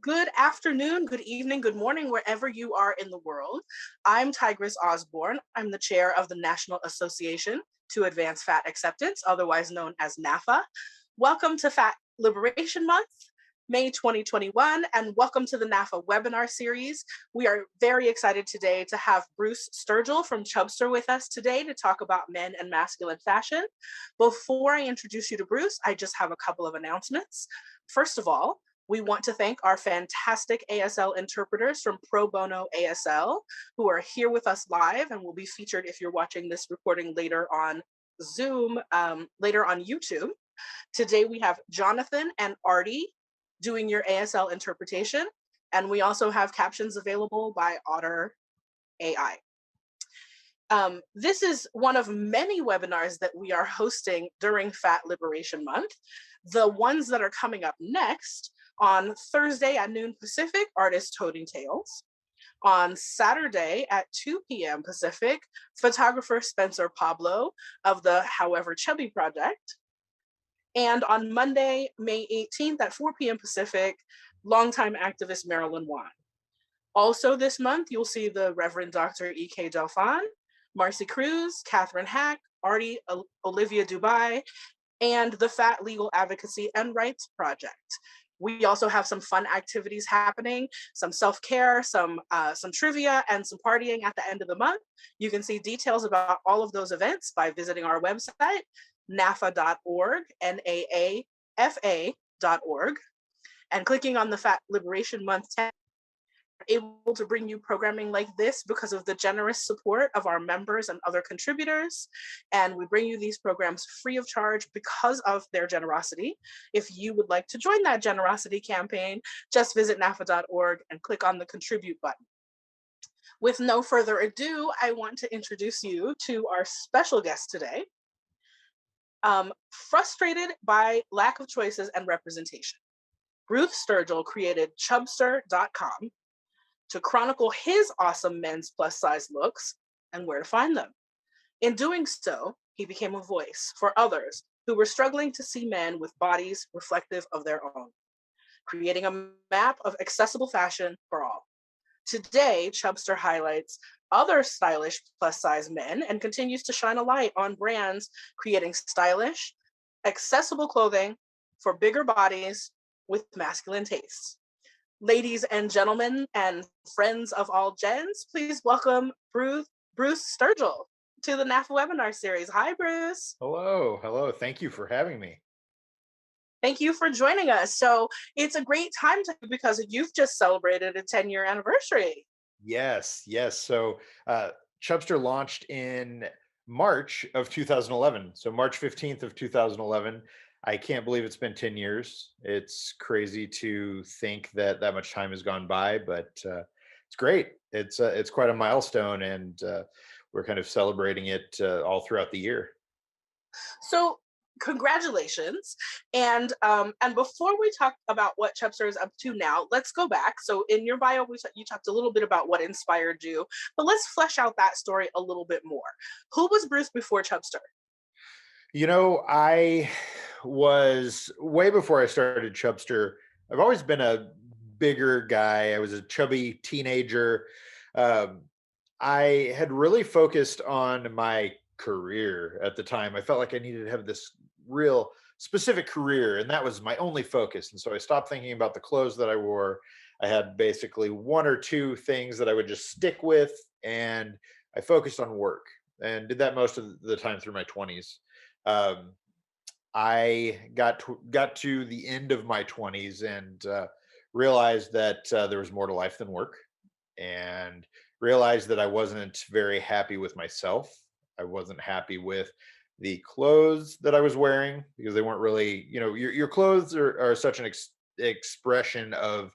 Good afternoon, good evening, good morning, wherever you are in the world. I'm Tigress Osborne. I'm the chair of the National Association to Advance Fat Acceptance, otherwise known as NAAFA. Welcome to Fat Liberation Month, May 2021, and welcome to the NAAFA Webinar Series. We are very excited today to have Bruce Sturgell from Chubstr with us today to talk about men and masculine fashion. Before I introduce you to Bruce, I just have a couple of announcements. First of all, we want to thank our fantastic ASL interpreters from Pro Bono ASL who are here with us live and will be featured if you're watching this recording later on Zoom, later on YouTube. Today we have Jonathan and Artie doing your ASL interpretation, and we also have captions available by Otter AI. This is one of many webinars that we are hosting during Fat Liberation Month. The ones that are coming up next: on Thursday at noon Pacific, Artist Toting Tales. On Saturday at 2 p.m. Pacific, photographer Spencer Pablo of the However Chubby Project. And on Monday, May 18th at 4 p.m. Pacific, longtime activist Marilyn Wan. Also this month, you'll see the Reverend Dr. E.K. Delphine, Marcy Cruz, Catherine Hack, Artie, Olivia Dubai, and the Fat Legal Advocacy and Rights Project. We also have some fun activities happening, some self-care, some trivia, and some partying at the end of the month. You can see details about all of those events by visiting our website, naafa.org, NAAFA.org, and clicking on the Fat Liberation Month tab. Able to bring you programming like this because of the generous support of our members and other contributors. And we bring you these programs free of charge because of their generosity. If you would like to join that generosity campaign, just visit naafa.org and click on the contribute button. With no further ado, I want to introduce you to our special guest today. Frustrated by lack of choices and representation, Bruce Sturgell created Chubstr.com to chronicle his awesome men's plus size looks and where to find them. In doing so, he became a voice for others who were struggling to see men with bodies reflective of their own, creating a map of accessible fashion for all. Today, Chubstr highlights other stylish plus size men and continues to shine a light on brands creating stylish, accessible clothing for bigger bodies with masculine tastes. Ladies and gentlemen and friends of all gens, please welcome Bruce Sturgell to the NAAFA Webinar Series. Hi, Bruce. Hello. Thank you for having me. Thank you for joining us. So it's a great time because you've just celebrated a 10-year anniversary. Yes. So Chubstr launched in March of 2011. So March 15th of 2011. I can't believe it's been 10 years. It's crazy to think that much time has gone by, but it's great. It's quite a milestone, and we're kind of celebrating it all throughout the year. So congratulations. And before we talk about what Chubstr is up to now, let's go back. So in your bio, you talked a little bit about what inspired you, but let's flesh out that story a little bit more. Who was Bruce before Chubstr? I was, way before I started Chubstr, I've always been a bigger guy. I was a chubby teenager. I had really focused on my career at the time. I felt like I needed to have this real specific career, and that was my only focus. And so I stopped thinking about the clothes that I wore. I had basically one or two things that I would just stick with, and I focused on work and did that most of the time through my 20s. I got to the end of my 20s and realized that there was more to life than work, and realized that I wasn't very happy with myself. I wasn't happy with the clothes that I was wearing because they weren't really, your clothes are such an expression of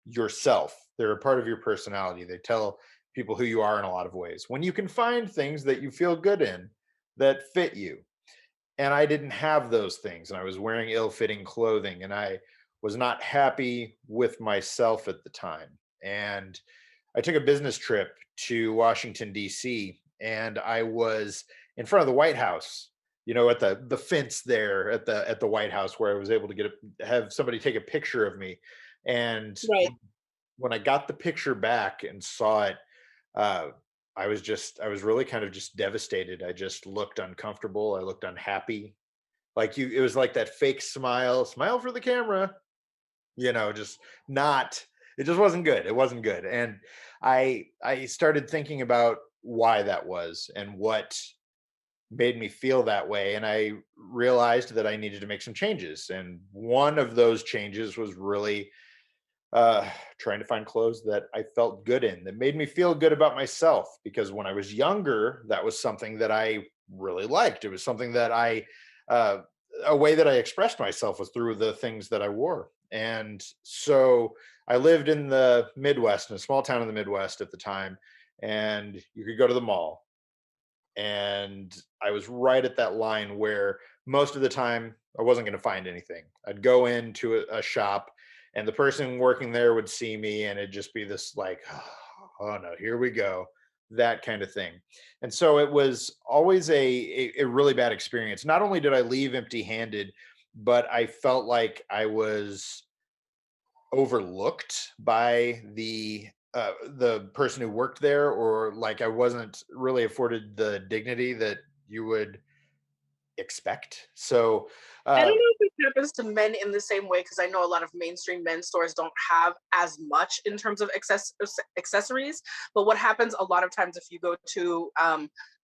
yourself. They're a part of your personality. They tell people who you are in a lot of ways. When you can find things that you feel good in that fit you. And I didn't have those things, and I was wearing ill-fitting clothing, and I was not happy with myself at the time. And I took a business trip to Washington, D.C., and I was in front of the White House, at the fence there at the White House, where I was able to have somebody take a picture of me. And Right. when I got the picture back and saw it, uh, I was really kind of just devastated. I just looked uncomfortable. I looked unhappy. Like it was like that fake smile, smile for the camera, just not, it just wasn't good. It wasn't good. And I started thinking about why that was and what made me feel that way. And I realized that I needed to make some changes. And one of those changes was really uh, trying to find clothes that I felt good in, that made me feel good about myself. Because when I was younger, that was something that I really liked. It was something that uh, a way that I expressed myself was through the things that I wore. And so I lived in the Midwest, in a small town in the Midwest at the time, and you could go to the mall. And I was right at that line where most of the time I wasn't going to find anything. I'd go into a shop and the person working there would see me and it'd just be this like, oh no, here we go, that kind of thing. And so it was always a really bad experience. Not only did I leave empty handed, but I felt like I was overlooked by the person who worked there, or like I wasn't really afforded the dignity that you would expect. So I don't uh know if it happens to men in the same way, because I know a lot of mainstream men's stores don't have as much in terms of accessories. But what happens a lot of times if you go to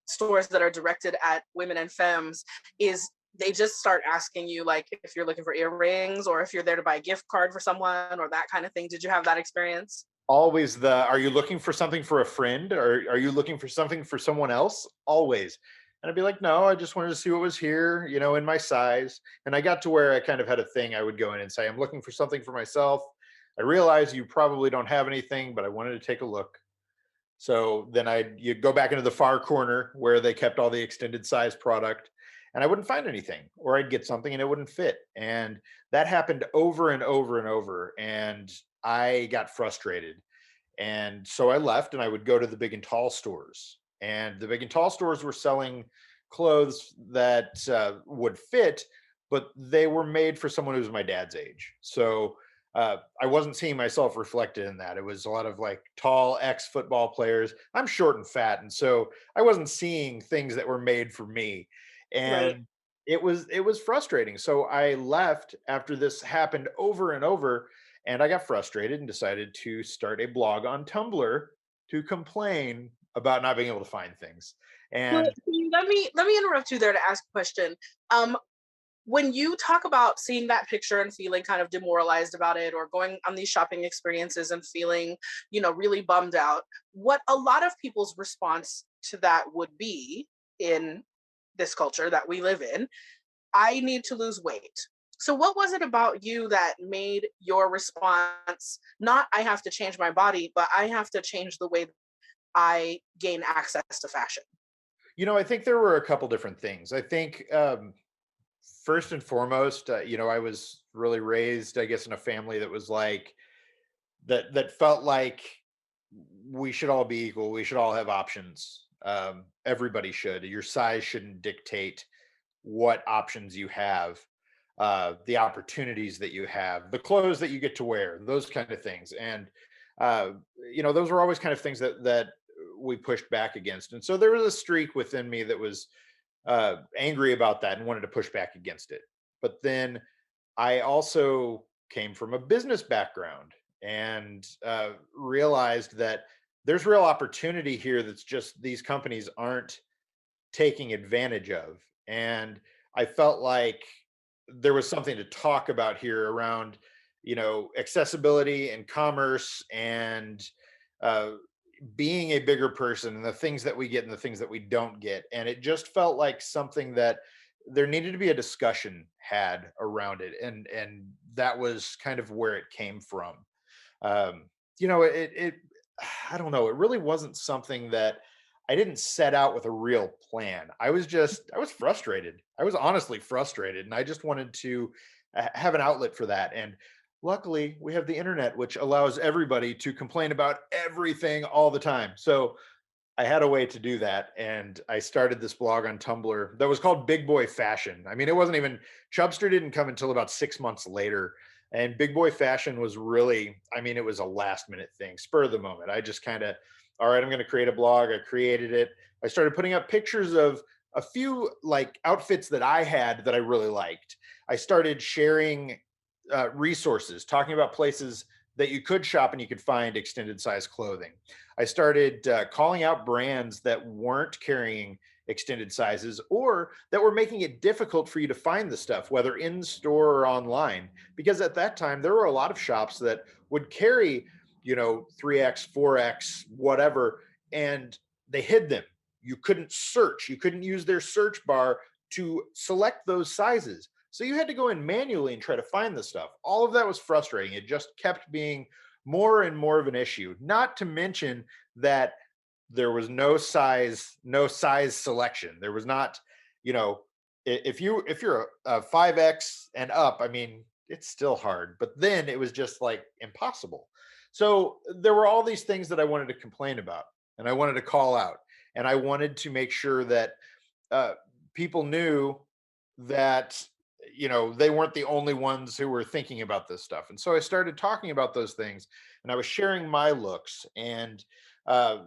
stores that are directed at women and femmes is they just start asking you, like, if you're looking for earrings or if you're there to buy a gift card for someone or that kind of thing. Did you have that experience? Always the, are you looking for something for a friend, or are you looking for something for someone else? Always. And I'd be like, no, I just wanted to see what was here, in my size. And I got to where I kind of had a thing. I would go in and say, I'm looking for something for myself. I realize you probably don't have anything, but I wanted to take a look. So then you'd go back into the far corner where they kept all the extended size product, and I wouldn't find anything, or I'd get something and it wouldn't fit. And that happened over and over and over. And I got frustrated. And so I left and I would go to the big and tall stores. And the big and tall stores were selling clothes that would fit, but they were made for someone who was my dad's age. So I wasn't seeing myself reflected in that. It was a lot of like tall ex football players. I'm short and fat. And so I wasn't seeing things that were made for me. Right. And it was frustrating. So I left after this happened over and over, and I got frustrated and decided to start a blog on Tumblr to complain about not being able to find things. So And let me interrupt you there to ask a question. Um, when you talk about seeing that picture and feeling kind of demoralized about it, or going on these shopping experiences and feeling, really bummed out, what a lot of people's response to that would be in this culture that we live in, I need to lose weight. So what was it about you that made your response not I have to change my body, but I have to change the way I gain access to fashion? I think there were a couple different things. I think first and foremost, I was really raised, I guess, in a family that was like that felt like we should all be equal. We should all have options. Everybody should. Your size shouldn't dictate what options you have, the opportunities that you have, the clothes that you get to wear, those kind of things. And uh, those were always kind of things that we pushed back against. And so there was a streak within me that was angry about that and wanted to push back against it. But then I also came from a business background and realized that there's real opportunity here that's just these companies aren't taking advantage of. And I felt like there was something to talk about here around, accessibility and commerce and uh, being a bigger person and the things that we get and the things that we don't get. And it just felt like something that there needed to be a discussion had around it. And that was kind of where it came from. It I don't know, it really wasn't something that I didn't set out with a real plan. I was frustrated. I was honestly frustrated, and I just wanted to have an outlet for that. And luckily, we have the internet, which allows everybody to complain about everything all the time. So I had a way to do that, and I started this blog on Tumblr that was called Big Boy Fashion. I mean, it wasn't even Chubstr didn't come until about 6 months later. And Big Boy Fashion was really, I mean, it was a last minute thing, spur of the moment. I just kind of, all right, I'm going to create a blog. I created it. I started putting up pictures of a few like outfits that I had that I really liked. I started sharing resources, talking about places that you could shop and you could find extended size clothing. I started calling out brands that weren't carrying extended sizes or that were making it difficult for you to find the stuff, whether in store or online. Because at that time, there were a lot of shops that would carry, 3X, 4X, whatever, and they hid them. You couldn't search, you couldn't use their search bar to select those sizes. So you had to go in manually and try to find the stuff. All of that was frustrating. It just kept being more and more of an issue. Not to mention that there was no size selection. There was not, you know, if you're a 5X and up, I mean, it's still hard. But then it was just like impossible. So there were all these things that I wanted to complain about and I wanted to call out. And I wanted to make sure that uh, people knew that they weren't the only ones who were thinking about this stuff. And so I started talking about those things, and I was sharing my looks and uh,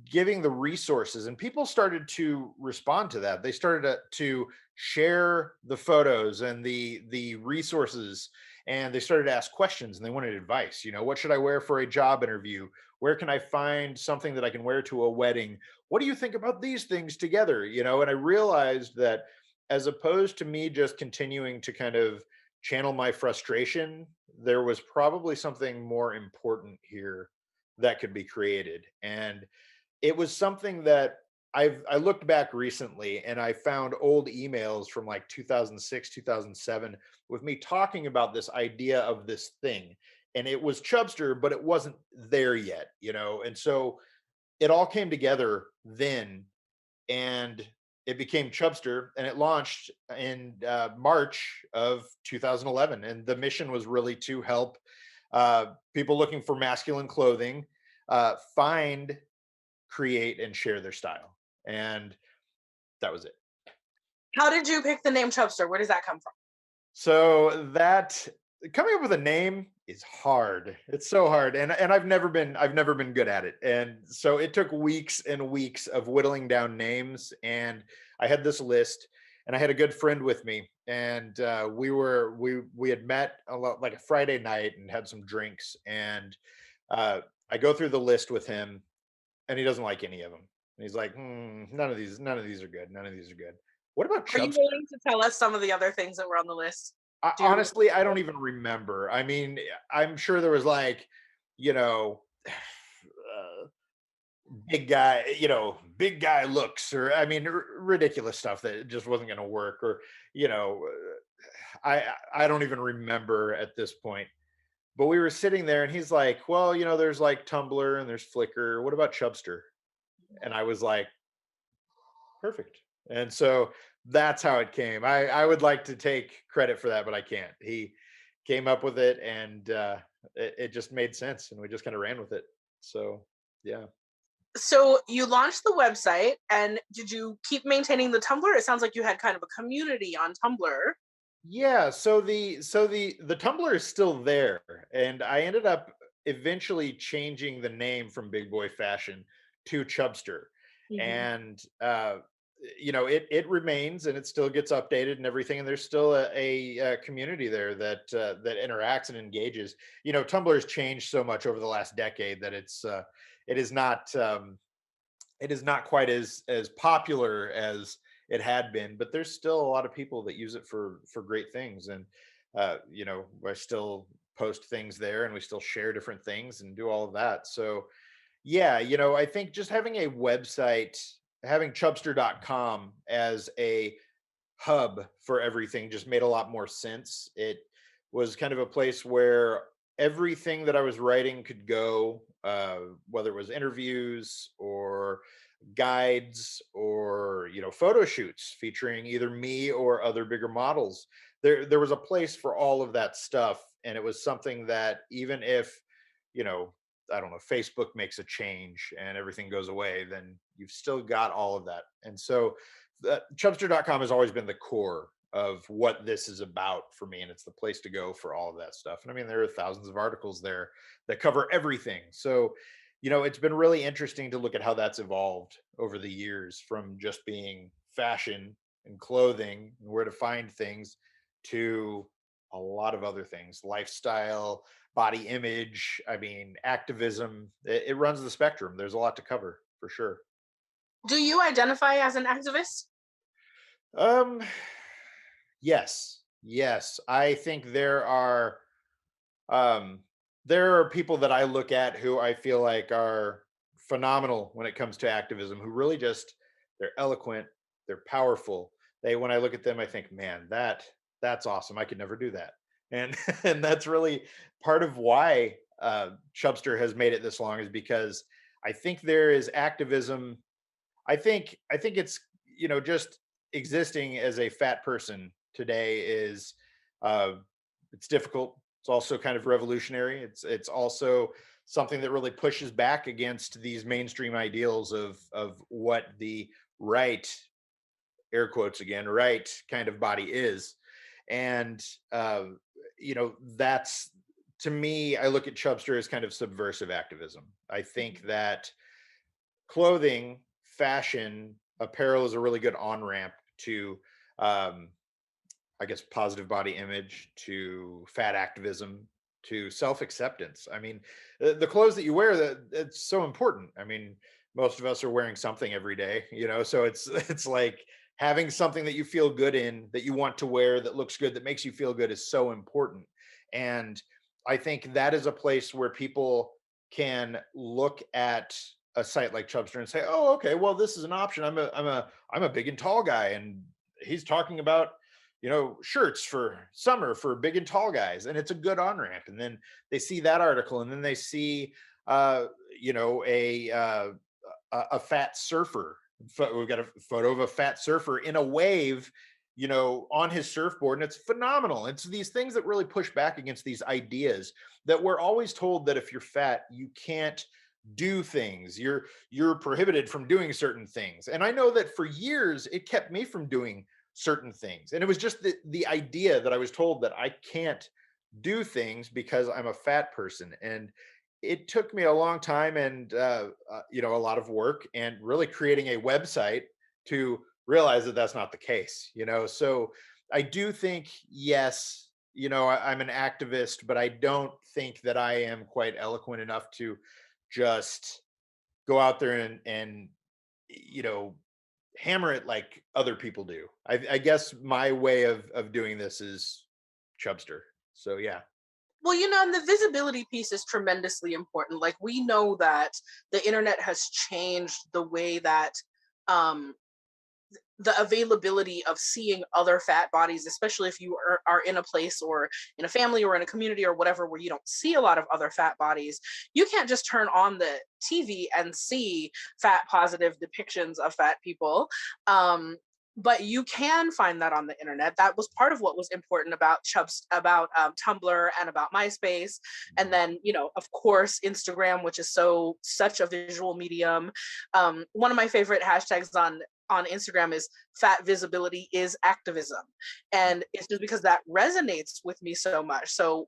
giving the resources, and people started to respond to that. They started to share the photos and the resources, and they started to ask questions, and they wanted advice. What should I wear for a job interview? Where can I find something that I can wear to a wedding? What do you think about these things together? And I realized that as opposed to me just continuing to kind of channel my frustration, there was probably something more important here that could be created. And it was something that I looked back recently and I found old emails from like 2006, 2007 with me talking about this idea of this thing. And it was Chubstr, but it wasn't there yet. And so it all came together then, and it became Chubstr, and it launched in March of 2011. And the mission was really to help people looking for masculine clothing find, create, and share their style. And that was it. How did you pick the name Chubster? Where does that come from? So that coming up with a name is hard. It's so hard, and I've never been good at it. And so it took weeks and weeks of whittling down names. And I had this list, and I had a good friend with me, and we had met a lot, like a Friday night, and had some drinks. And uh, I go through the list with him, and he doesn't like any of them. And he's like, none of these are good. None of these are good. What about Are you Chubs? willing to tell us some of the other things that were on the list? Do you remember? Honestly, I don't even remember. I mean, I'm sure there was like, you know, uh, big guy looks, or I mean, ridiculous stuff that just wasn't going to work, or you know, I don't even remember at this point. But we were sitting there, and he's like, "Well, there's like Tumblr and there's Flickr. What about Chubster?" And I was like, "Perfect." And so that's how it came. I would like to take credit for that, but I can't. He came up with it, and it just made sense, and we just kind of ran with it. So yeah. So you launched the website, and did you keep maintaining the Tumblr? It sounds like you had kind of a community on Tumblr. Yeah, so the Tumblr is still there, and I ended up eventually changing the name from Big Boy Fashion to Chubster. Mhm. And it remains, and it still gets updated and everything, and there's still a community there that interacts and engages. Tumblr has changed so much over the last decade that it is not it is not quite as popular as it had been, but there's still a lot of people that use it for great things. And I still post things there, and we still share different things and do all of that. So yeah, I think just having a website, having chubster.com as a hub for everything just made a lot more sense. It was kind of a place where everything that I was writing could go, whether it was interviews or guides or photo shoots featuring either me or other bigger models. There was a place for all of that stuff, and it was something that even if you know I don't know, Facebook makes a change and everything goes away, then you've still got all of that. And so Chubster.com has always been the core of what this is about for me, and it's the place to go for all of that stuff. And I mean, there are thousands of articles there that cover everything. So, it's been really interesting to look at how that's evolved over the years, from just being fashion and clothing and where to find things, to a lot of other things: lifestyle, body image, I mean, activism. It runs the spectrum. There's a lot to cover for sure. Do you identify as an activist? Um, yes, yes. I think um there are people that I look at who I feel like are phenomenal when it comes to activism, who really just, they're eloquent, they're powerful. When I look at them, I think, man, that's awesome. I could never do that. And and that's really part of why Chubstr has made it this long, is because I think there is activism. I think it's, just existing as a fat person today is, uh it's difficult. It's also kind of revolutionary. It's also something that really pushes back against these mainstream ideals of what the right, air quotes again, right kind of body is. And that's, to me, I look at Chubster as kind of subversive activism. I think that clothing, fashion, apparel is a really good on ramp to, um, I guess, positive body image, to fat activism, to self acceptance. I mean, the clothes that you wear, that it's so important. I mean, most of us are wearing something every day, so it's like having something that you feel good in, that you want to wear, that looks good, that makes you feel good, is so important. And I think that is a place where people can look at a site like Chubster and say, "Oh, okay, well, this is an option. I'm a big and tall guy, and he's talking about, shirts for summer for big and tall guys, and it's a good on ramp." And then they see that article, and then they see, uh, you know, a fat surfer. We've got a photo of a fat surfer in a wave, on his surfboard, and it's phenomenal. It's these things that really push back against these ideas that we're always told, that if you're fat, you can't do things. You're prohibited from doing certain things. And I know that for years it kept me from doing certain things. And it was just the idea that I was told that I can't do things because I'm a fat person. And it took me a long time, and a lot of work, and really creating a website to realize that that's not the case. So I do think, yes, I'm an activist, but I don't think that I am quite eloquent enough to just go out there and you know hammer it like other people do. I guess my way of doing this is Chubster. So yeah. Well, and the visibility piece is tremendously important. Like, we know that the internet has changed the way that um, the availability of seeing other fat bodies, especially if you are in a place or in a family or in a community or whatever where you don't see a lot of other fat bodies. You can't just turn on the TV and see fat positive depictions of fat people. But you can find that on the internet. That was part of what was important about Tumblr and about MySpace, and then of course Instagram, which is such a visual medium. One of my favorite hashtags on Instagram is "fat visibility is activism," and it's just because that resonates with me so much. So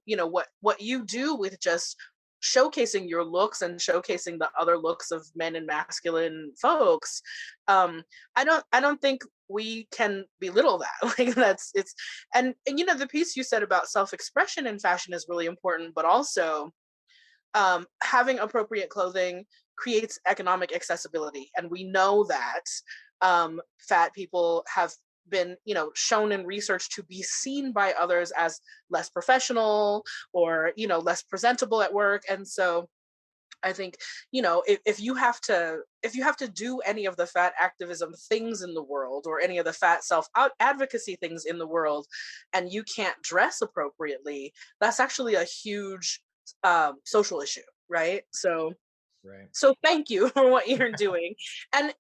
what you do with just showcasing your looks and showcasing the other looks of men and masculine folks, I don't think we can belittle that. Like, and the piece you said about self-expression in fashion is really important, but also having appropriate clothing creates economic accessibility. And we know that fat people have been shown in research to be seen by others as less professional, or less presentable at work. And so I think if you have to do any of the fat activism things in the world, or any of the fat self advocacy things in the world, and you can't dress appropriately, that's actually a huge social issue, right? So Right. thank you for what you're doing. And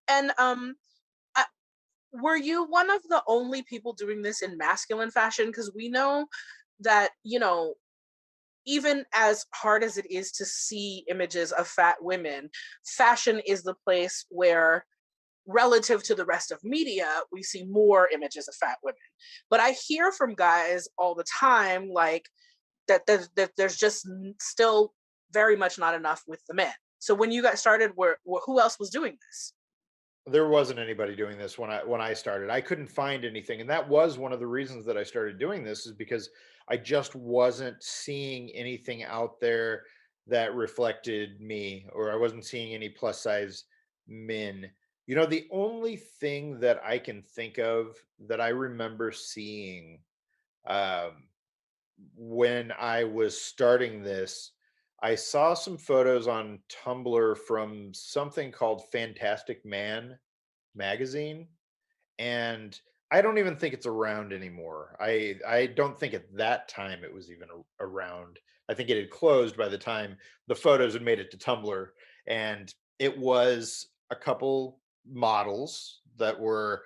were you one of the only people doing this in masculine fashion? Because we know that, even as hard as it is to see images of fat women, fashion is the place where relative to the rest of media, we see more images of fat women. But I hear from guys all the time, like that there's just still very much not enough with the men. So when you guys started, who else was doing this? There wasn't anybody doing this when I started. I couldn't find anything, and that was one of the reasons that I started doing this, is because I just wasn't seeing anything out there that reflected me, or I wasn't seeing any plus size men. The only thing that I can think of that I remember seeing, um, when I was starting this, I saw some photos on Tumblr from something called Fantastic Man magazine, and I don't even think it's around anymore. I don't think at that time it was even around. I think it had closed by the time the photos had made it to Tumblr, and it was a couple models that were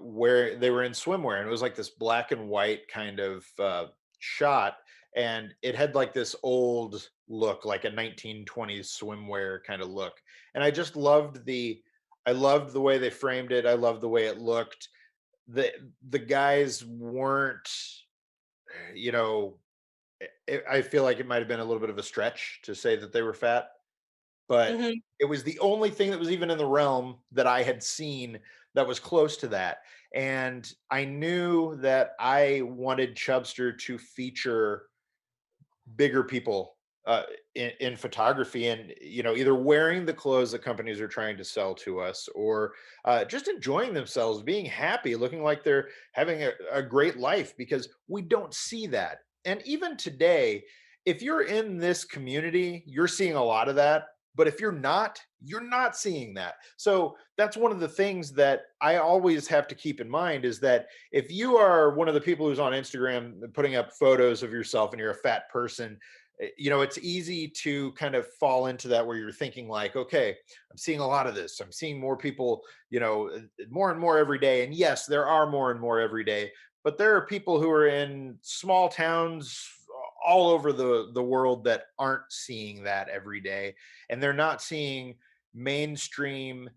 where they were in swimwear, and it was like this black and white kind of shot, and it had like this old look, like a 1920s swimwear kind of look, and I loved the way they framed it. I loved the way it looked. The the guys weren't, you know, I feel like it might have been a little bit of a stretch to say that they were fat, but Hmm. it was the only thing that was even in the realm that I had seen that was close to that. And I knew that I wanted Chubstr to feature bigger people in photography, and either wearing the clothes that companies are trying to sell to us, or just enjoying themselves, being happy, looking like they're having a great life, because we don't see that. And even today, if you're in this community, you're seeing a lot of that, but if you're not seeing that. So that's one of the things that I always have to keep in mind, is that if you are one of the people who's on Instagram putting up photos of yourself and you're a fat person, it's easy to kind of fall into that, where you're thinking like, okay, I'm seeing a lot of this. I'm seeing more people, more and more every day. And yes, there are more and more every day, but there are people who are in small towns all over the world that aren't seeing that every day, and they're not seeing mainstream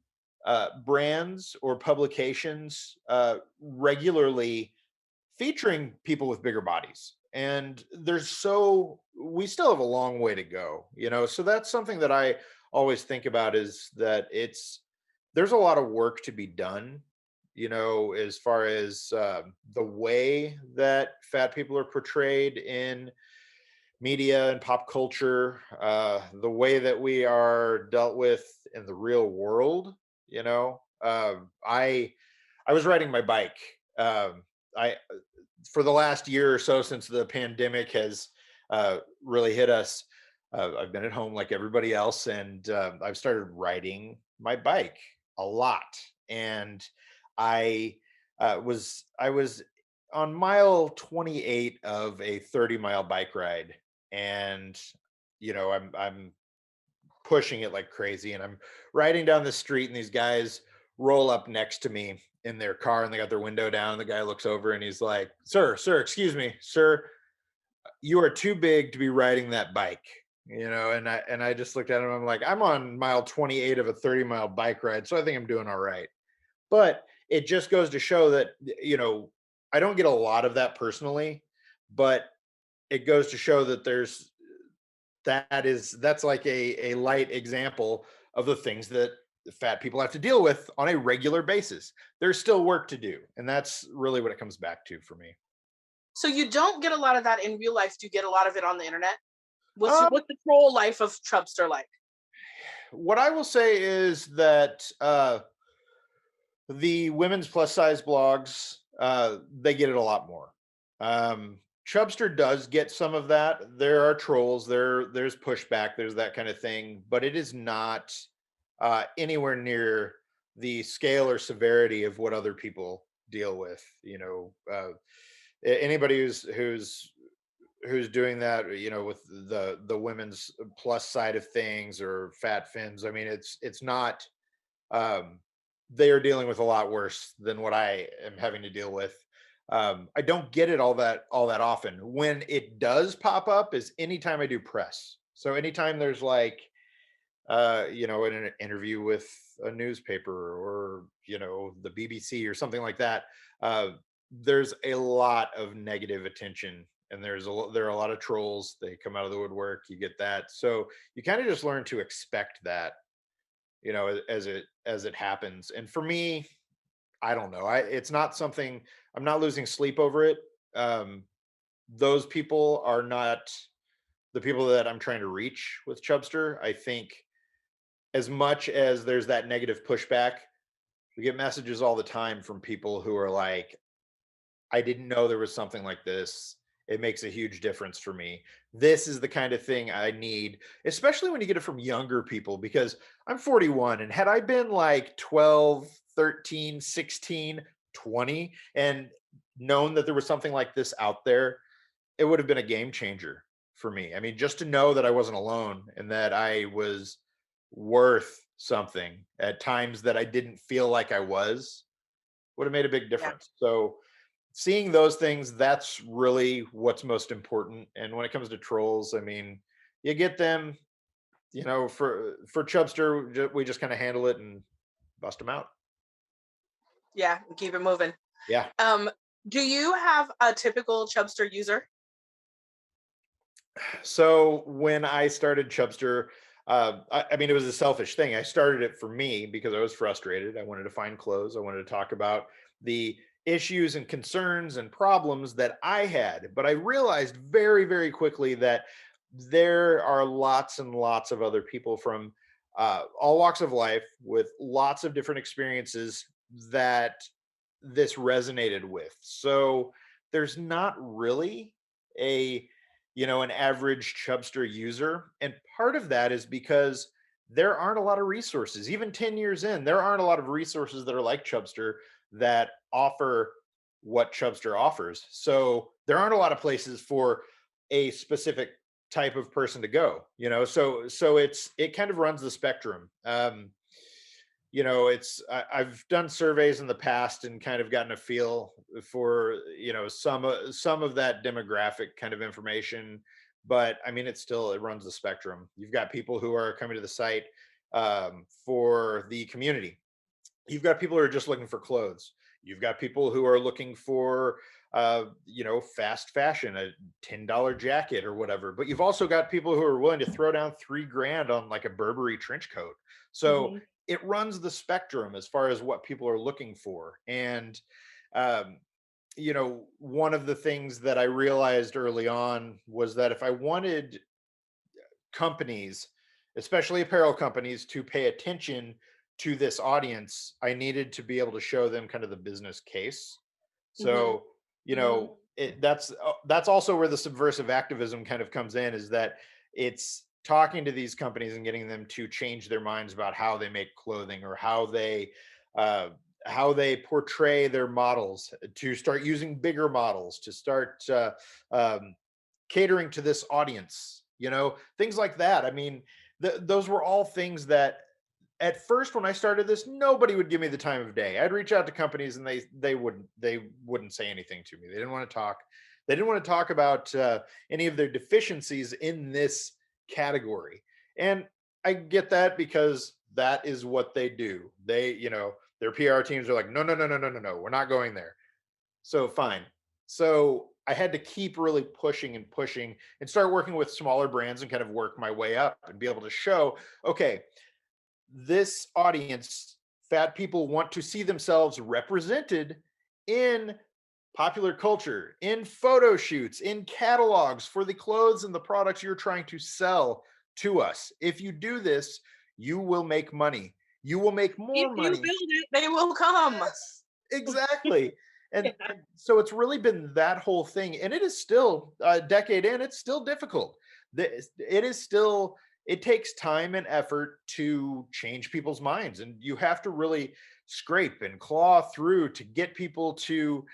brands or publications regularly featuring people with bigger bodies. And we still have a long way to go, so that's something that I always think about, is that there's a lot of work to be done, as far as the way that fat people are portrayed in media and pop culture, the way that we are dealt with in the real world. I was riding my bike. I For the last year or so, since the pandemic has really hit us, I've been at home like everybody else, and I've started riding my bike a lot. And I was on mile 28 of a 30-mile bike ride, and I'm pushing it like crazy, and I'm riding down the street, and these guys roll up next to me in their car, and they got their window down. The guy looks over and he's like, sir, excuse me, sir, you are too big to be riding that bike. And I just looked at him. I'm like, I'm on mile 28 of a 30-mile bike ride, so I think I'm doing all right. But it just goes to show that, I don't get a lot of that personally, but it goes to show that that's like a light example of the things that fat people have to deal with on a regular basis. There's still work to do, and that's really what it comes back to for me. So you don't get a lot of that in real life. Do you get a lot of it on the internet? um, What's the troll life of Chubster like? what I will say is that the women's plus size blogs, they get it a lot more. Chubster does get some of that. There are trolls, there's pushback, there's that kind of thing, but it is not anywhere near the scale or severity of what other people deal with. Anybody who's doing that, with the women's plus side of things, or fat fins. I mean, it's not. Um, they are dealing with a lot worse than what I am having to deal with. I don't get it all that often. When it does pop up is anytime I do press. So anytime there's like in an interview with a newspaper or, the BBC or something like that. Uh, there's a lot of negative attention, and there are a lot of trolls. They come out of the woodwork. You get that. So you kind of just learn to expect that, as it happens. And for me, I don't know. It's not something I'm not losing sleep over it. Um, those people are not the people that I'm trying to reach with Chubster. I think as much as there's that negative pushback, we get messages all the time from people who are like, I didn't know there was something like this. It makes a huge difference for me. This is the kind of thing I need, especially when you get it from younger people, because I'm 41. And had I been like 12, 13, 16, 20, and known that there was something like this out there, it would have been a game changer for me. I mean, just to know that I wasn't alone and that I was worth something at times that I didn't feel like I was would have made a big Yeah. difference. So seeing those things, that's really what's most important. And when it comes to trolls, I mean, you get them, for Chubster, we just kind of handle it and bust them out. Yeah. Keep it moving. Yeah. Um, do you have a typical Chubster user? So when I started Chubster, I mean, it was a selfish thing. I started it for me because I was frustrated. I wanted to find clothes. I wanted to talk about the issues and concerns and problems that I had. But I realized very, very quickly that there are lots and lots of other people from all walks of life with lots of different experiences that this resonated with. So there's not really a an average Chubster user. And part of that is because there aren't a lot of resources. Even 10 years in, there aren't a lot of resources that are like Chubster that offer what Chubster offers. So there aren't a lot of places for a specific type of person to go, so it kind of runs the spectrum. I've done surveys in the past and kind of gotten a feel for some of that demographic kind of information, but I mean it runs the spectrum. You've got people who are coming to the site for the community. You've got people who are just looking for clothes. You've got people who are looking for fast fashion, a $10 jacket or whatever. But you've also got people who are willing to throw down 3 grand on like a Burberry trench coat. So Hmm. it runs the spectrum as far as what people are looking for. And um, one of the things that I realized early on was that if I wanted companies, especially apparel companies, to pay attention to this audience, I needed to be able to show them kind of the business case. Hmm. So, that's also where the subversive activism kind of comes in, is that it's talking to these companies and getting them to change their minds about how they make clothing or uh, how they portray their models, to start using bigger models, to start um, catering to this audience, things like that. I mean, those were all things that at first when I started this, nobody would give me the time of day. I'd reach out to companies and they wouldn't say anything to me. They didn't want to talk. They didn't want to talk about any of their deficiencies in this category. And I get that because that is what they do. Their PR teams are like, no, no, no, no, no, no, no, we're not going there. So fine. So I had to keep really pushing and pushing and start working with smaller brands and kind of work my way up and be able to show, okay, this audience, fat people want to see themselves represented in popular culture, in photo shoots, in catalogs for the clothes and the products you're trying to sell to us. If you do this, you will make money. You will make If more you money. build it, they will come. Yes, exactly. And, Yeah. and so it's really been that whole thing. And it is still a decade in, it's still difficult. It is still, it takes time and effort to change people's minds. And you have to really scrape and claw through to get people to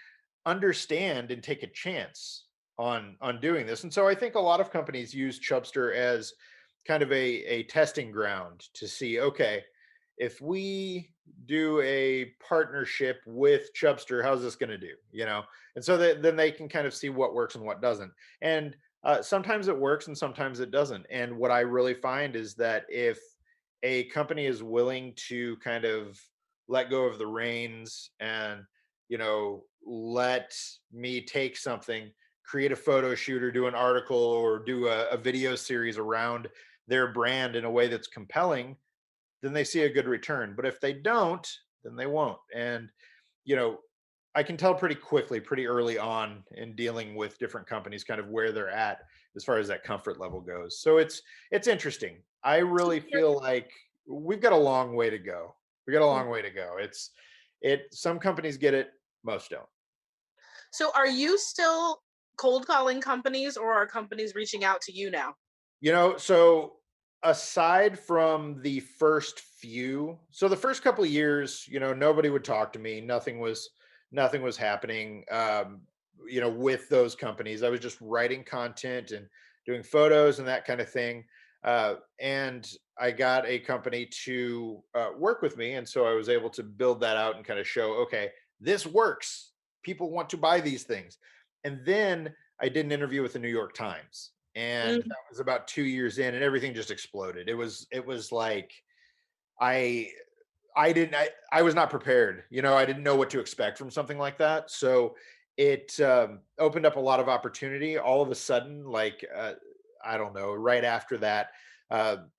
understand and take a chance on doing this. And so I think a lot of companies use Chubster as kind of a testing ground to see, okay, if we do a partnership with Chubster, how's this going to do? And so that then they can kind of see what works and what doesn't. And sometimes it works and sometimes it doesn't. And what I really find is that if a company is willing to kind of let go of the reins and, let me take something, create a photo shoot or do an article or do a video series around their brand in a way that's compelling, then they see a good return. But if they don't, then they won't. And, you know, I can tell pretty quickly, pretty early on in dealing with different companies, kind of where they're at as far as that comfort level goes. So it's interesting. I So really are feel like we've got a long way to go. We got a long way to go. Some companies get it, most don't. so are you still cold calling companies, or are companies reaching out to you now? So aside from the first few, so the first couple of years, nobody would talk to me. Nothing was happening with those companies. I was just writing content and doing photos and that kind of thing. And I got a company to work with me. And so I was able to build that out and kind of show, okay, this works. People want to buy these things. And then I did an interview with the New York Times, and Mm. that was about 2 years in, and everything just exploded. It was like I I was not prepared. I didn't know what to expect from something like that. So it opened up a lot of opportunity. All of a sudden, like I don't know, right after that,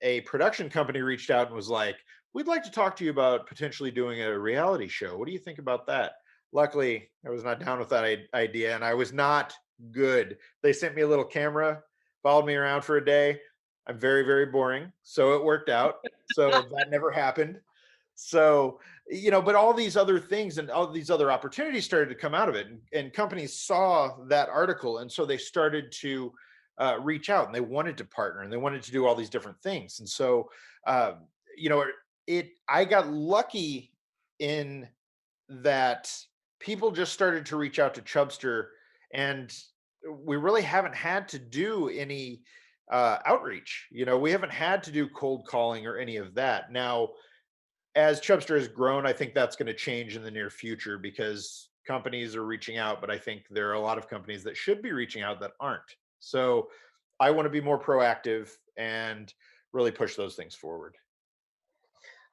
a production company reached out and was like, "We'd like to talk to you about potentially doing a reality show. What do you think about that?" Luckily, I was not down with that idea, and I was not good. They sent me a little camera, followed me around for a day. I'm very, very boring, so it worked out. So that never happened. So, but all these other things and all these other opportunities started to come out of it. And companies saw that article. And so they started to reach out and they wanted to partner and they wanted to do all these different things. And so, you know, I got lucky in that people just started to reach out to Chubstr, and we really haven't had to do any outreach. We haven't had to do cold calling or any of that. Now, as Chubstr has grown, I think that's going to change in the near future because companies are reaching out, but I think there are a lot of companies that should be reaching out that aren't. So I want to be more proactive and really push those things forward.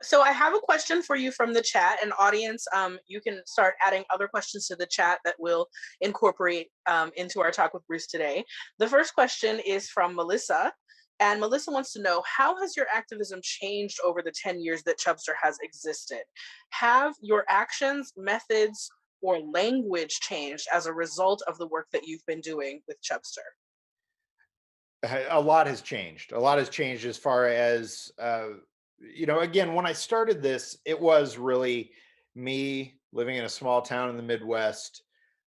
So I have a question for you from the chat, and audience, you can start adding other questions to the chat that we'll incorporate into our talk with Bruce today. The first question is from Melissa, and Melissa wants to know, how has your activism changed over the 10 years that Chubstr has existed? Have your actions, methods, or language changed as a result of the work that you've been doing with Chubstr? A lot has changed. A lot has changed as far as, again, when I started this, it was really me living in a small town in the Midwest,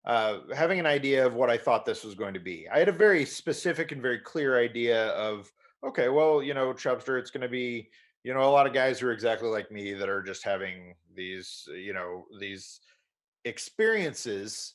having an idea of what I thought this was going to be. I had a very specific and very clear idea of, okay, well, Chubster, it's going to be, a lot of guys who are exactly like me that are just having these experiences,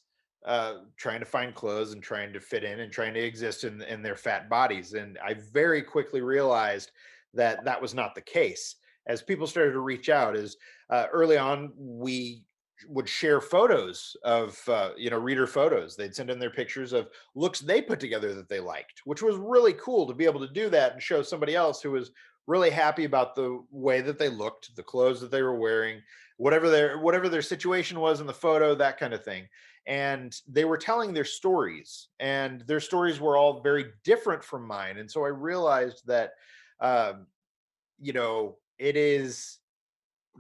trying to find clothes and trying to fit in and trying to exist in their fat bodies. And I very quickly realized that that was not the case. As people started to reach out, as early on, we would share photos of reader photos. They'd send in their pictures of looks they put together that they liked, which was really cool to be able to do that and show somebody else who was really happy about the way that they looked, the clothes that they were wearing, whatever their situation was in the photo, that kind of thing. And they were telling their stories, and their stories were all very different from mine. And so I realized that um, it is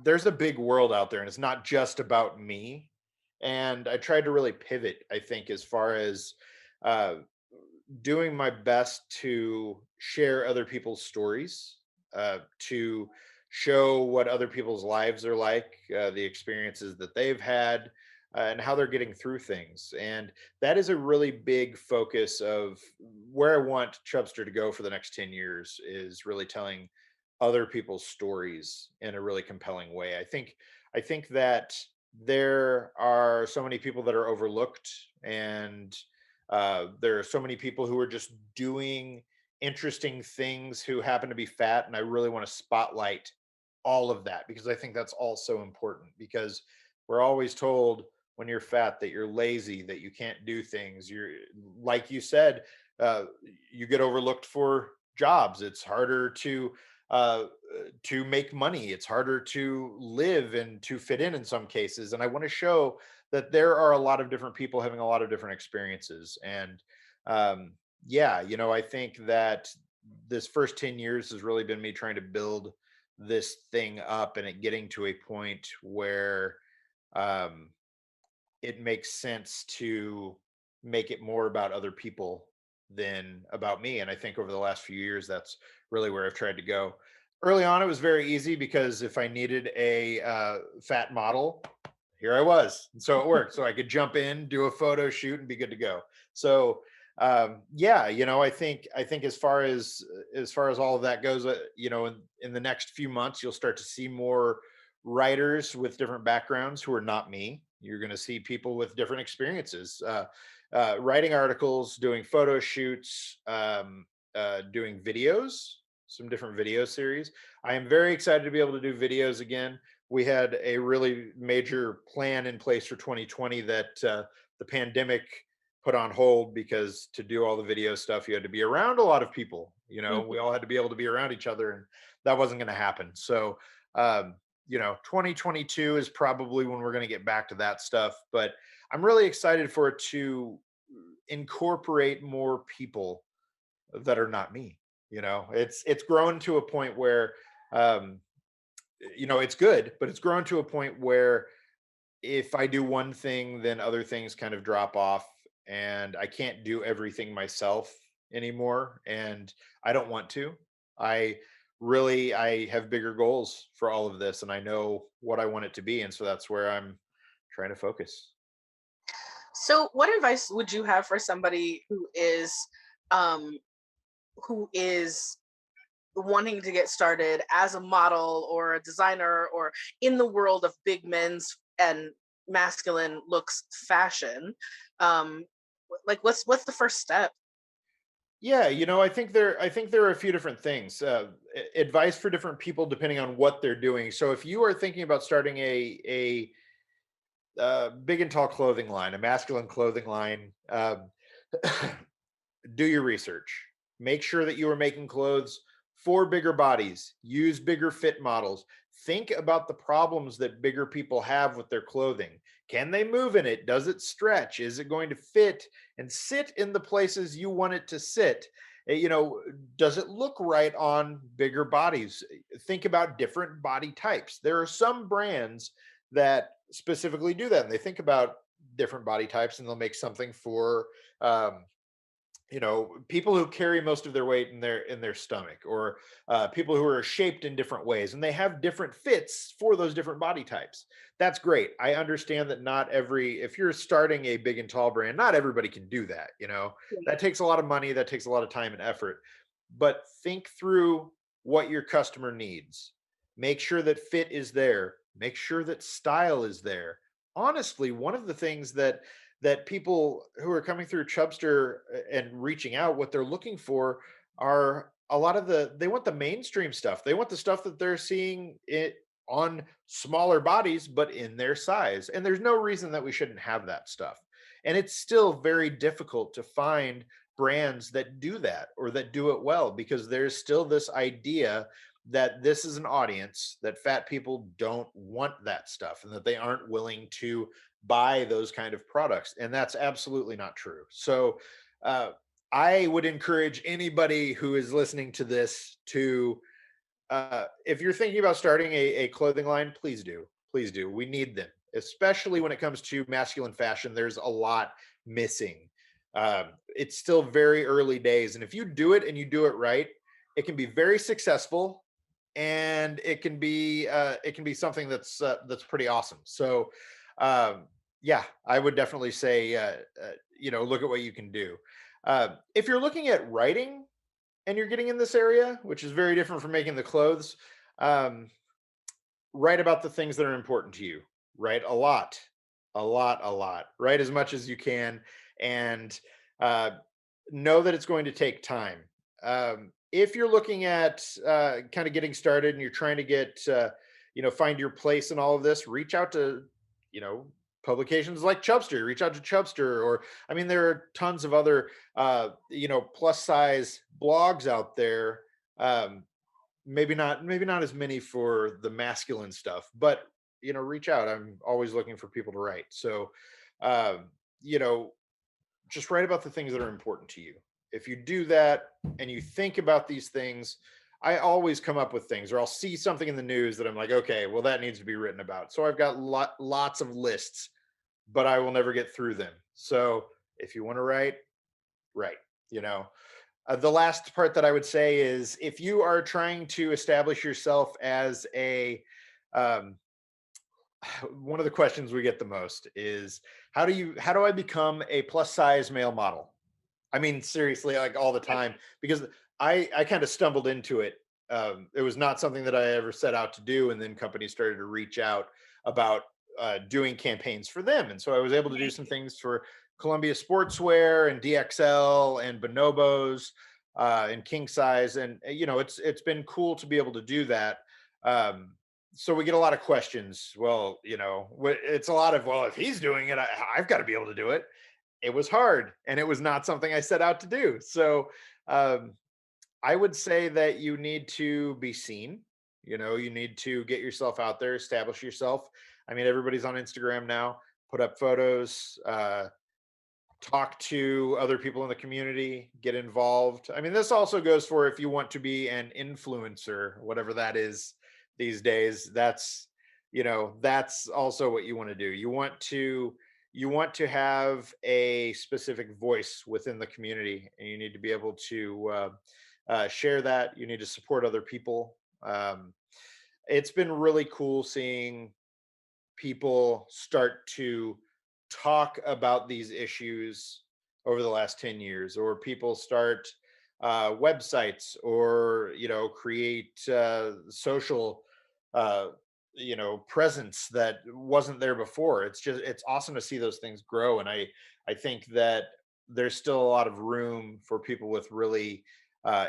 there's a big world out there and it's not just about me. And I tried to really pivot, I think, as far as uh, doing my best to share other people's stories, to show what other people's lives are like, the experiences that they've had, and how they're getting through things. And that is a really big focus of where I want Chubster to go for the next 10 years, is really telling other people's stories in a really compelling way. I think that there are so many people that are overlooked, and there are so many people who are just doing interesting things who happen to be fat, and I really want to spotlight all of that because I think that's also important, because we're always told when you're fat that you're lazy, that you can't do things. You're, like you said, uh, you get overlooked for jobs. It's harder to uh, to make money. It's harder to live and to fit in some cases. And I want to show that there are a lot of different people having a lot of different experiences. And yeah, I think that this first 10 years has really been me trying to build this thing up and it getting to a point where um, it makes sense to make it more about other people than about me. And I think over the last few years, that's really where I've tried to go. Early on, it was very easy because if I needed a fat model, here I was. And so it worked. So I could jump in, do a photo shoot, and be good to go. So yeah, I think as far as all of that goes, in the next few months, you'll start to see more writers with different backgrounds who are not me. You're going to see people with different experiences, writing articles, doing photo shoots, doing videos, some different video series. I am very excited to be able to do videos again. We had a really major plan in place for 2020 that the pandemic put on hold, because to do all the video stuff, you had to be around a lot of people. We all had to be able to be around each other, and that wasn't going to happen. So, 2022 is probably when we're going to get back to that stuff. But I'm really excited for it to incorporate more people that are not me. It's grown to a point where, um, it's good, but it's grown to a point where if I do one thing, then other things kind of drop off, and I can't do everything myself anymore. And I don't want to. I I have bigger goals for all of this, and I know what I want it to be. And so that's where I'm trying to focus. So, what advice would you have for somebody um, who is wanting to get started as a model or a designer or in the world of big men's and masculine looks fashion? Um, like, what's the first step? Yeah, I think there are a few different things. Advice for different people depending on what they're doing. So if you are thinking about starting a big and tall clothing line, a masculine clothing line, do your research. Make sure that you are making clothes for bigger bodies. Use bigger fit models. Think about the problems that bigger people have with their clothing. Can they move in it? Does it stretch? Is it going to fit and sit in the places you want it to sit? Does it look right on bigger bodies? Think about different body types. There are some brands that specifically do that, and they think about different body types, and they'll make something for um, people who carry most of their weight in their stomach, or people who are shaped in different ways, and they have different fits for those different body types. That's great. I understand that not every if you're starting a big and tall brand, not everybody can do that. That takes a lot of money, that takes a lot of time and effort. But think through what your customer needs. Make sure that fit is there. Make sure that style is there. Honestly, one of the things that people who are coming through Chubstr and reaching out, what they're looking for are a lot of they want the mainstream stuff. They want the stuff that they're seeing it on smaller bodies, but in their size. And there's no reason that we shouldn't have that stuff. And it's still very difficult to find brands that do that or that do it well, because there's still this idea that this is an audience, that fat people don't want that stuff and that they aren't willing to buy those kind of products. And that's absolutely not true. So uh, I would encourage anybody who is listening to this to, if you're thinking about starting a clothing line, please do. Please do. We need them, especially when it comes to masculine fashion. There's a lot missing. It's still very early days. And if you do it and you do it right, it can be very successful, and it can be something that's pretty awesome. So yeah, I would definitely say look at what you can do. If you're looking at writing and you're getting in this area, which is very different from making the clothes, um, write about the things that are important to you. Write a lot, a lot, a lot. Write as much as you can, and uh, know that it's going to take time. If you're looking at kind of getting started and you're trying to find your place in all of this, reach out to, you know, publications like Chubstr. Reach out to Chubstr, or I mean, there are tons of other, plus size blogs out there. Um, maybe not as many for the masculine stuff, but reach out. I'm always looking for people to write. So, um, you know, just write about the things that are important to you. If you do that and you think about these things, I always come up with things, or I'll see something in the news that I'm like, okay, well, that needs to be written about. So I've got lots of lists, but I will never get through them. So if you want to write, write. You know, the last part that I would say is if you are trying to establish yourself as um, one of the questions we get the most is how do I become a plus size male model? I mean, seriously, like all the time, because I kind of stumbled into it. It was not something that I ever set out to do, and then companies started to reach out about doing campaigns for them, and so I was able to do some things for Columbia Sportswear and DXL and Bonobos and King Size, and it's been cool to be able to do that. Um, so we get a lot of questions. Well, it's a lot of, well, if he's doing it, I've got to be able to do it. It was hard, and it was not something I set out to do. So um, I would say that you need to be seen. You need to get yourself out there, establish yourself. I mean, everybody's on Instagram now. Put up photos, talk to other people in the community, get involved. I mean, this also goes for if you want to be an influencer, whatever that is these days. That's also what you want to do. You want to have a specific voice within the community, and you need to be able to share that. You need to support other people. It's been really cool seeing people start to talk about these issues over the last 10 years, or people start websites, or create social presence that wasn't there before. It's awesome to see those things grow, and I think that there's still a lot of room for people with really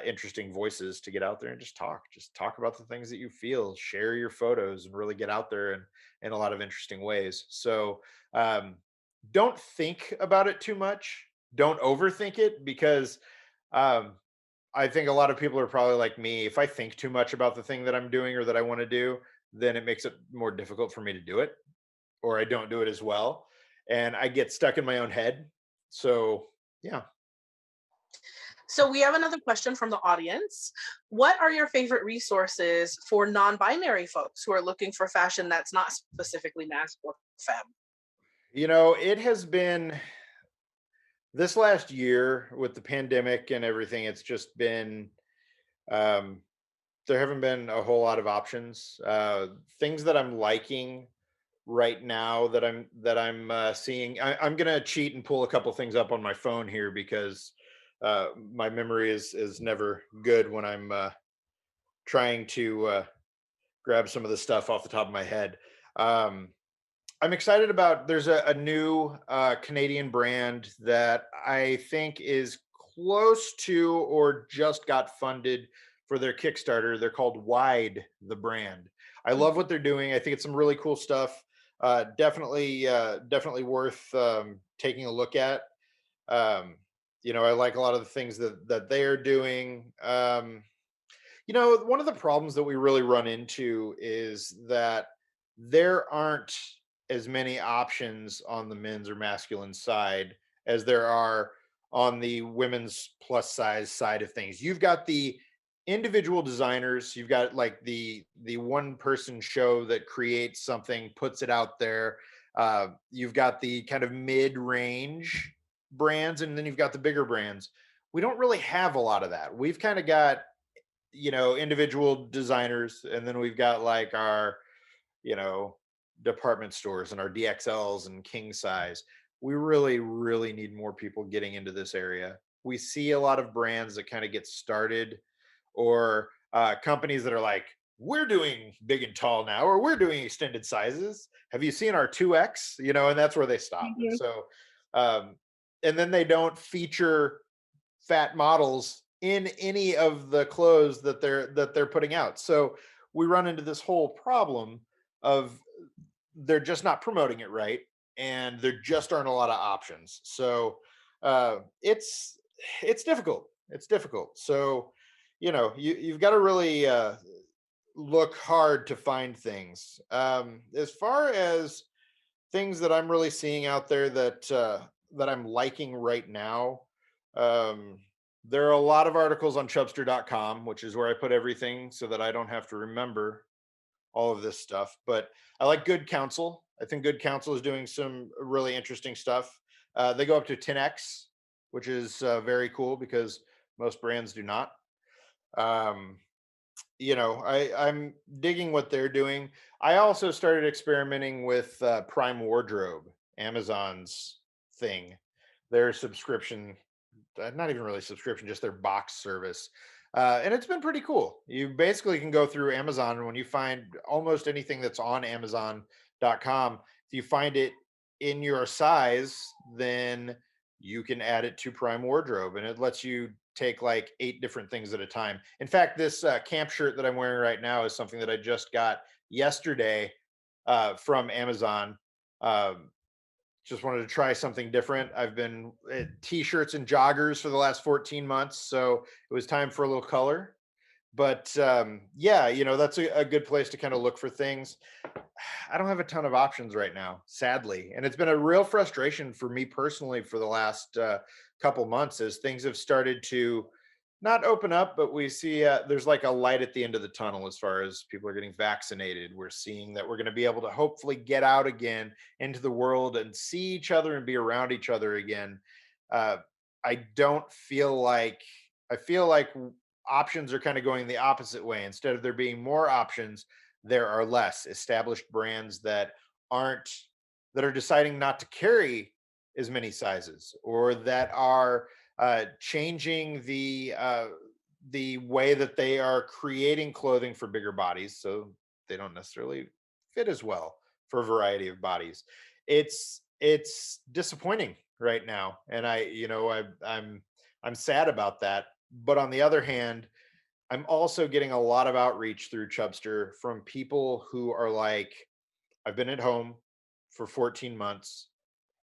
interesting voices to get out there and just talk about the things that you feel, share your photos, and really get out there and in a lot of interesting ways. So um, don't think about it too much. Don't overthink it, because um, I think a lot of people are probably like me. If I think too much about the thing that I'm doing or that I want to do, then it makes it more difficult for me to do it, or I don't do it as well. And I get stuck in my own head. So, yeah. So we have another question from the audience. What are your favorite resources for non-binary folks who are looking for fashion that's not specifically mask or femme? It has been this last year with the pandemic and everything, it's just been, um, there haven't been a whole lot of options. Things that I'm liking right now that I'm seeing. I'm gonna cheat and pull a couple things up on my phone here, because my memory is never good when I'm trying to grab some of the stuff off the top of my head. Um, I'm excited about. There's a new Canadian brand that I think is close to or just got funded for their Kickstarter. They're called Wide, the brand. I love what they're doing. I think it's some really cool stuff. Definitely worth taking a look at. I like a lot of the things that they are doing. One of the problems that we really run into is that there aren't as many options on the men's or masculine side as there are on the women's plus size side of things. You've got the individual designers, you've got like the one person show that creates something, puts it out there. You've got the kind of mid-range brands, and then you've got the bigger brands. We don't really have a lot of that. We've kind of got individual designers, and then we've got like our you know department stores and our DXLs and king size. We really really need more people getting into this area. We see a lot of brands that kind of get started, or companies that are like, we're doing big and tall now, or we're doing extended sizes. Have you seen our 2X? And that's where they stop. And Mhm. so um and then they don't feature fat models in any of the clothes that they're putting out. So we run into this whole problem of they're just not promoting it right, and there just aren't a lot of options. So it's difficult. It's difficult. So you've got to really look hard to find things. As far as things that I'm really seeing out there that I'm liking right now, um, there are a lot of articles on Chubstr.com, which is where I put everything so that I don't have to remember all of this stuff. But I like Good Counsel. I think Good Counsel is doing some really interesting stuff. They go up to 10x, which is very cool because most brands do not. Um, I'm digging what they're doing. I also started experimenting with Prime Wardrobe, Amazon's thing, their subscription, not even really subscription, just their box service. And it's been pretty cool. You basically can go through Amazon, and when you find almost anything that's on Amazon.com, if you find it in your size, then you can add it to Prime Wardrobe, and it lets you take like 8 different things at a time. In fact, this camp shirt that I'm wearing right now is something that I just got yesterday from Amazon. Um, just wanted to try something different. I've been t-shirts and joggers for the last 14 months, so it was time for a little color. But yeah, that's a good place to kind of look for things. I don't have a ton of options right now, sadly, and it's been a real frustration for me personally for the last couple months as things have started to not open up, but we see there's like a light at the end of the tunnel as far as people are getting vaccinated. We're seeing that we're going to be able to hopefully get out again into the world and see each other and be around each other again. Uh, I don't feel like I feel like options are kind of going the opposite way. Instead of there being more options, there are less established brands aren't that are deciding not to carry as many sizes, or that are changing the way that they are creating clothing for bigger bodies, so they don't necessarily fit as well for a variety of bodies. It's disappointing right now, and I'm sad about that. But on the other hand, I'm also getting a lot of outreach through Chubster from people who are like, I've been at home for 14 months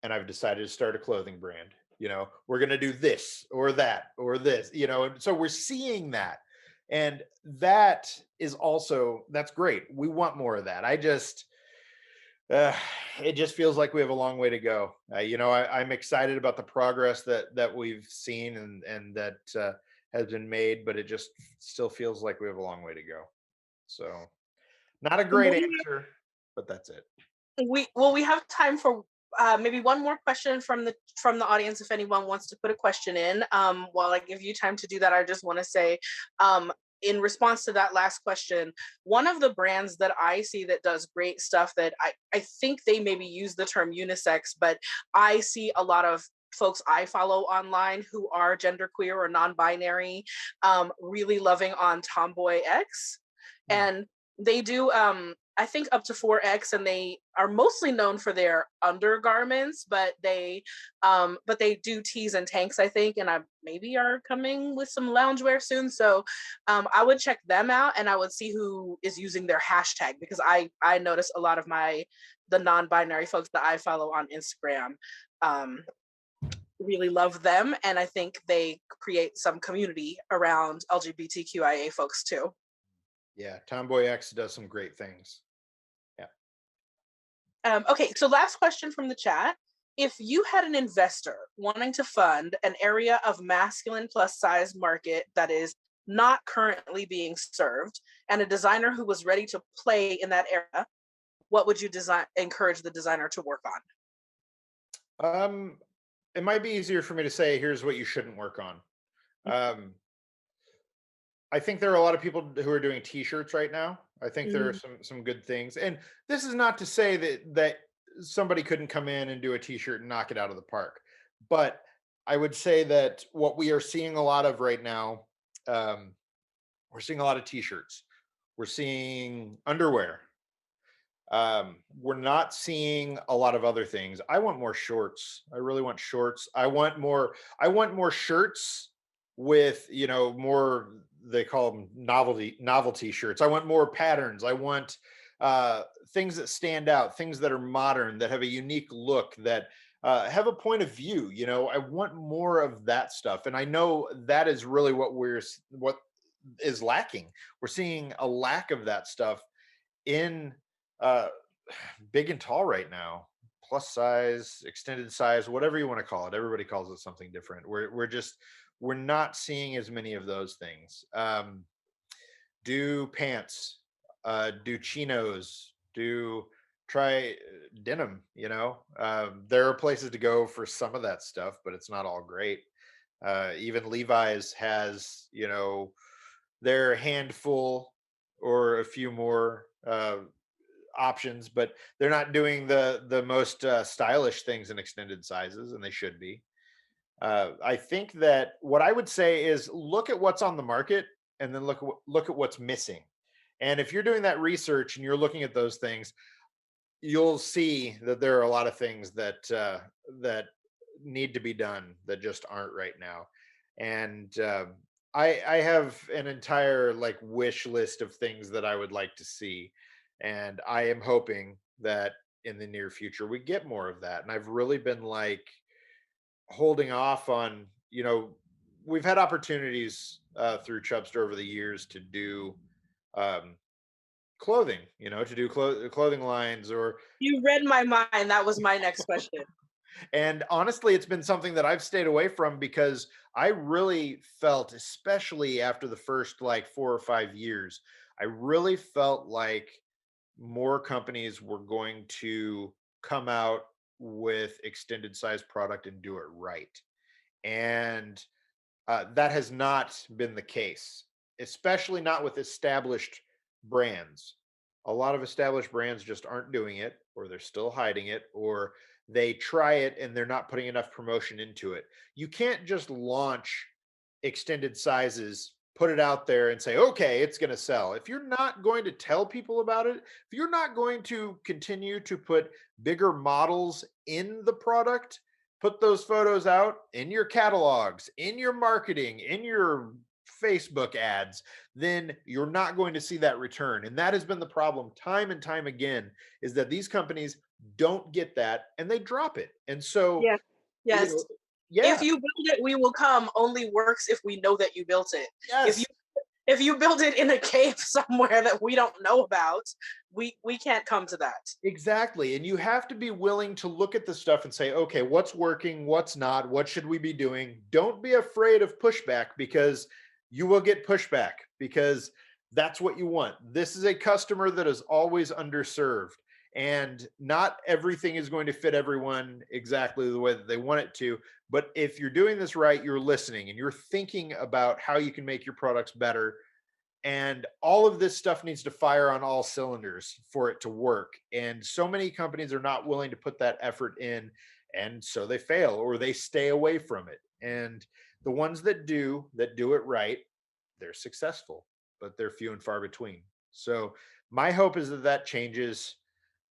and I've decided to start a clothing brand. We're going to do this or that or this, and so we're seeing that. And that's great. We want more of that. Uh, it just feels like we have a long way to go. I'm excited about the progress that we've seen and that has been made, but it just still feels like we have a long way to go. So, not a great answer, but that's it. We have time for maybe one more question from the audience if anyone wants to put a question in. While I give you time to do that, I just want to say, in response to that last question, one of the brands that I see that does great stuff that I think they maybe use the term unisex, but I see a lot of folks I follow online who are genderqueer or non-binary really loving on Tomboy X. And they do I think up to 4X, and they are mostly known for their undergarments, but they do tees and tanks, I think, and I maybe are coming with some loungewear soon. So I would check them out, and I would see who is using their hashtag, because I notice a lot of the non-binary folks that I follow on Instagram really love them, and I think they create some community around LGBTQIA folks too. Yeah, Tomboy X does some great things. Yeah. Okay, so last question from the chat. If you had an investor wanting to fund an area of masculine plus size market that is not currently being served, and a designer who was ready to play in that area, what would you encourage the designer to work on? It might be easier for me to say, here's what you shouldn't work on. I think there are a lot of people who are doing t-shirts right now. I think there are some good things. And this is not to say that somebody couldn't come in and do a t-shirt and knock it out of the park. But I would say that what we are seeing a lot of right now, we're seeing a lot of t-shirts. We're seeing underwear. We're not seeing a lot of other things. I want more shorts. I really want shorts. I want more shirts with, more, they call them novelty shirts. I want more patterns. I want things that stand out, things that are modern, that have a unique look, that have a point of view. I want more of that stuff. And I know that is really what is lacking. We're seeing a lack of that stuff in uh, big and tall right now. Plus size, extended size, whatever you want to call it. Everybody calls it something different. We're not seeing as many of those things. Do pants, do chinos, do try denim. There are places to go for some of that stuff, but it's not all great. Even Levi's has, their handful or a few more options, but they're not doing the most stylish things in extended sizes, and they should be. I think that what I would say is look at what's on the market and then look at what's missing. And if you're doing that research and you're looking at those things, you'll see that there are a lot of things that need to be done that just aren't right now. And I have an entire like wish list of things that I would like to see, and I am hoping that in the near future we get more of that. And I've really been like holding off on, we've had opportunities through Chubstr over the years to do um, clothing, to do clothing lines or You read my mind. That was my next question. and honestly, it's been something that I've stayed away from because I really felt, especially after the first like 4 or 5 years, I really felt like more companies were going to come out with extended size product and do it right. And that has not been the case, especially not with established brands. A lot of established brands just aren't doing it, or they're still hiding it, or they try it and they're not putting enough promotion into it. You can't just launch extended sizes, put it out there and say, okay, it's going to sell. If you're not going to tell people about it, if you're not going to continue to put bigger models in the product, put those photos out in your catalogs, in your marketing, in your Facebook ads, then you're not going to see that return. And that has been the problem time and time again, is that these companies don't get that and they drop it. And so, Yeah. you Yes. know, If yeah, you build it, we will come only works if we know that you built it. If you yes, if you build it in a cave somewhere that we don't know about, we can't come to that. exactly. And you have to be willing to look at the stuff and say, okay, what's working, what's not, what should we be doing? Don't be afraid of pushback because you will get pushback because that's what you want. This is a customer that is always underserved. And not everything is going to fit everyone exactly the way that they want it to. But if you're doing this right, you're listening and you're thinking about how you can make your products better, and all of this stuff needs to fire on all cylinders for it to work, and so many companies are not willing to put that effort in, and so they fail or they stay away from it. And the ones that do it right, they're successful, but they're few and far between. So my hope is that that changes.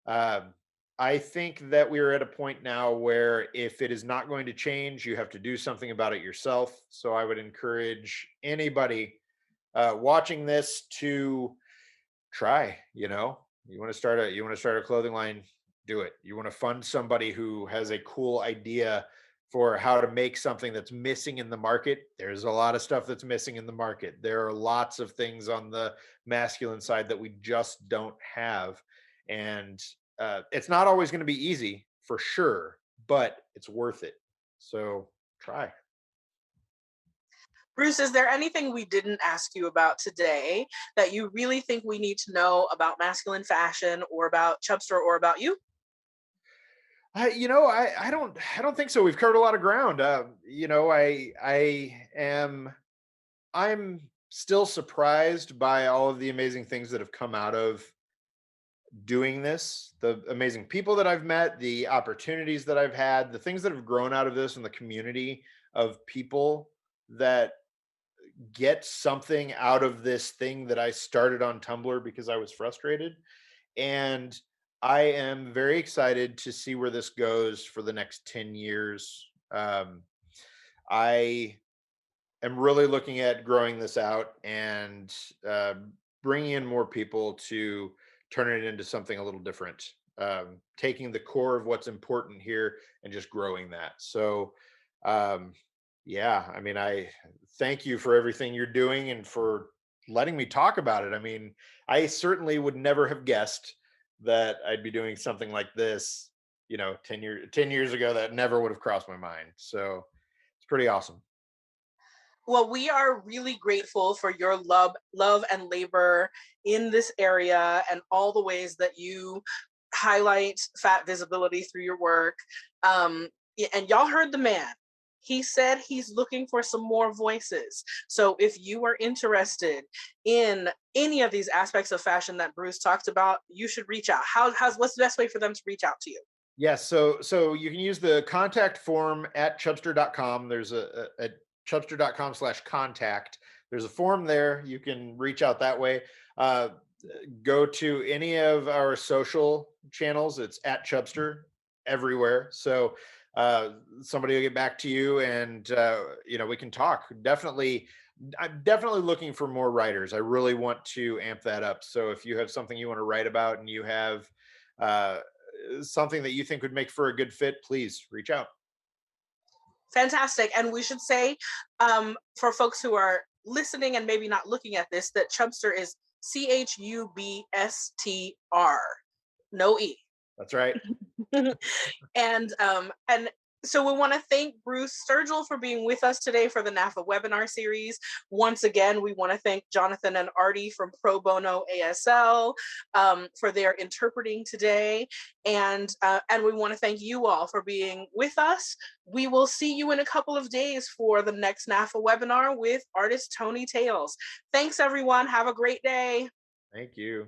um, I think that we are at a point now where if it is not going to change, you have to do something about it yourself. So I would encourage anybody watching this to try. You want to start a clothing line, do it. You want to fund somebody who has a cool idea for how to make something that's missing in the market. There's a lot of stuff that's missing in the market. There are lots of things on the masculine side that we just don't have. And it's not always going to be easy for sure, but it's worth it. So try. Bruce, is there anything we didn't ask you about today that you really think we need to know about masculine fashion or about Chubstr or about you? I don't think so. We've covered a lot of ground. I'm still surprised by all of the amazing things that have come out of doing this, the amazing people that I've met, the opportunities that I've had, the things that have grown out of this, and the community of people that get something out of this thing that I started on Tumblr because I was frustrated. And I am very excited to see where this goes for the next 10 years. I am really looking at growing this out and bringing in more people to turn it into something a little different. Taking the core of what's important here and just growing that. So, um, yeah, I mean, I thank you for everything you're doing and for letting me talk about it. I mean, I certainly would never have guessed that I'd be doing something like this, 10 years ago. That never would have crossed my mind. So it's pretty awesome. Well, we are really grateful for your love and labor in this area and all the ways that you highlight fat visibility through your work. And y'all heard the man. He said he's looking for some more voices. So if you are interested in any of these aspects of fashion that Bruce talked about, you should reach out. What's the best way for them to reach out to you? Yes, so you can use the contact form at chubstr.com. There's a chubstr.com/contact. There's a form there. You can reach out that way. Uh, Go to any of our social channels. It's at Chubstr everywhere. So somebody will get back to you, and we can talk. Definitely, I'm definitely looking for more writers. I really want to amp that up. So if you have something you want to write about and you have uh, something that you think would make for a good fit, please reach out. Fantastic. And we should say, for folks who are listening and maybe not looking at this, that Chubstr is Chubstr, no E. That's right. And so we want to thank Bruce Sturgell for being with us today for the NAAFA Webinar Series. Once again, we want to thank Jonathan and Artie from Pro Bono ASL for their interpreting today. And we want to thank you all for being with us. We will see you in a couple of days for the next NAAFA webinar with artist Tony Tales. Thanks, everyone. Have a great day. Thank you.